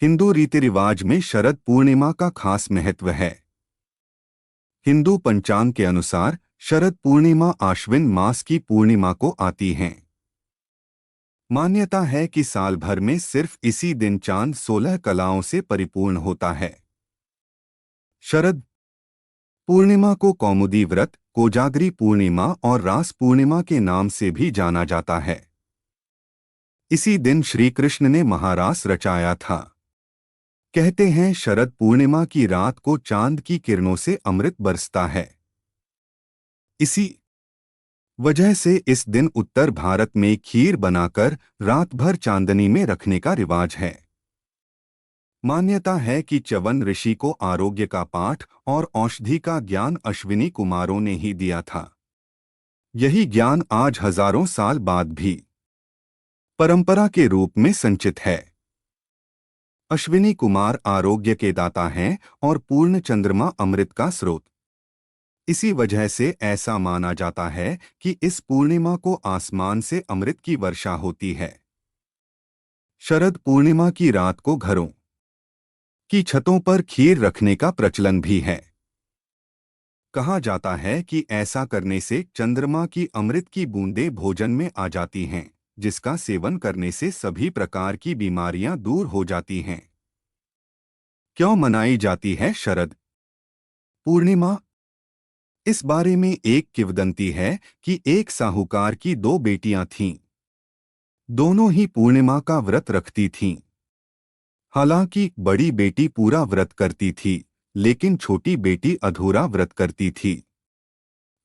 हिंदू रीति रिवाज में शरद पूर्णिमा का खास महत्व है। हिंदू पंचांग के अनुसार शरद पूर्णिमा आश्विन मास की पूर्णिमा को आती है। मान्यता है कि साल भर में सिर्फ इसी दिन चांद 16 कलाओं से परिपूर्ण होता है। शरद पूर्णिमा को कौमुदी व्रत, कोजागरी पूर्णिमा और रास पूर्णिमा के नाम से भी जाना जाता है। इसी दिन श्री कृष्ण ने महारास रचाया था। कहते हैं शरद पूर्णिमा की रात को चांद की किरणों से अमृत बरसता है। इसी वजह से इस दिन उत्तर भारत में खीर बनाकर रात भर चांदनी में रखने का रिवाज है। मान्यता है कि च्यवन ऋषि को आरोग्य का पाठ और औषधि का ज्ञान अश्विनी कुमारों ने ही दिया था। यही ज्ञान आज हजारों साल बाद भी परंपरा के रूप में संचित है। अश्विनी कुमार आरोग्य के दाता हैं और पूर्ण चंद्रमा अमृत का स्रोत। इसी वजह से ऐसा माना जाता है कि इस पूर्णिमा को आसमान से अमृत की वर्षा होती है। शरद पूर्णिमा की रात को घरों की छतों पर खीर रखने का प्रचलन भी है। कहा जाता है कि ऐसा करने से चंद्रमा की अमृत की बूंदें भोजन में आ जाती हैं, जिसका सेवन करने से सभी प्रकार की बीमारियां दूर हो जाती हैं। क्यों मनाई जाती है शरद पूर्णिमा? इस बारे में एक किंवदंती है कि एक साहूकार की दो बेटियां थीं। दोनों ही पूर्णिमा का व्रत रखती थीं। हालांकि बड़ी बेटी पूरा व्रत करती थी, लेकिन छोटी बेटी अधूरा व्रत करती थी।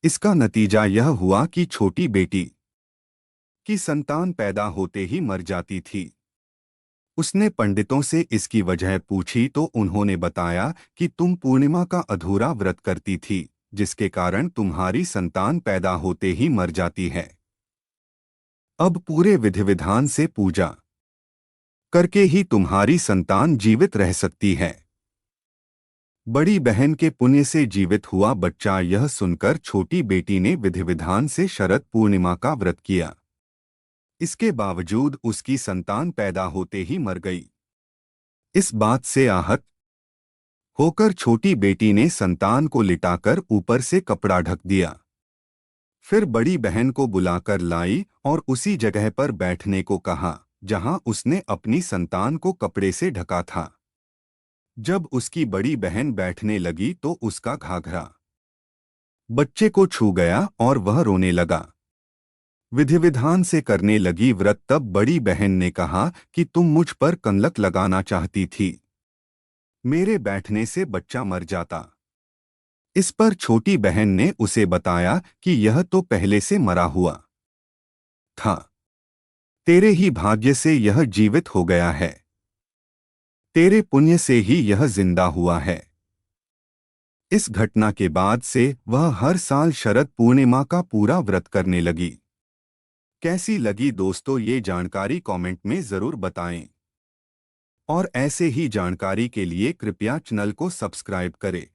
इसका नतीजा यह हुआ कि छोटी बेटी की संतान पैदा होते ही मर जाती थी। उसने पंडितों से इसकी वजह पूछी तो उन्होंने बताया कि तुम पूर्णिमा का अधूरा व्रत करती थी, जिसके कारण तुम्हारी संतान पैदा होते ही मर जाती है। अब पूरे विधि विधान से पूजा करके ही तुम्हारी संतान जीवित रह सकती है। बड़ी बहन के पुण्य से जीवित हुआ बच्चा यह सुनकर छोटी बेटी ने विधि विधान से शरद पूर्णिमा का व्रत किया। इसके बावजूद उसकी संतान पैदा होते ही मर गई। इस बात से आहत होकर छोटी बेटी ने संतान को लिटाकर ऊपर से कपड़ा ढक दिया। फिर बड़ी बहन को बुलाकर लाई और उसी जगह पर बैठने को कहा जहां उसने अपनी संतान को कपड़े से ढका था। जब उसकी बड़ी बहन बैठने लगी तो उसका घाघरा बच्चे को छू गया और वह रोने लगा। विधि विधान से करने लगी व्रत। तब बड़ी बहन ने कहा कि तुम मुझ पर कलंक लगाना चाहती थी, मेरे बैठने से बच्चा मर जाता। इस पर छोटी बहन ने उसे बताया कि यह तो पहले से मरा हुआ था, तेरे ही भाग्य से यह जीवित हो गया है, तेरे पुण्य से ही यह जिंदा हुआ है। इस घटना के बाद से वह हर साल शरद पूर्णिमा का पूरा व्रत करने लगी। कैसी लगी दोस्तों ये जानकारी कमेंट में जरूर बताएं और ऐसे ही जानकारी के लिए कृपया चैनल को सब्सक्राइब करें।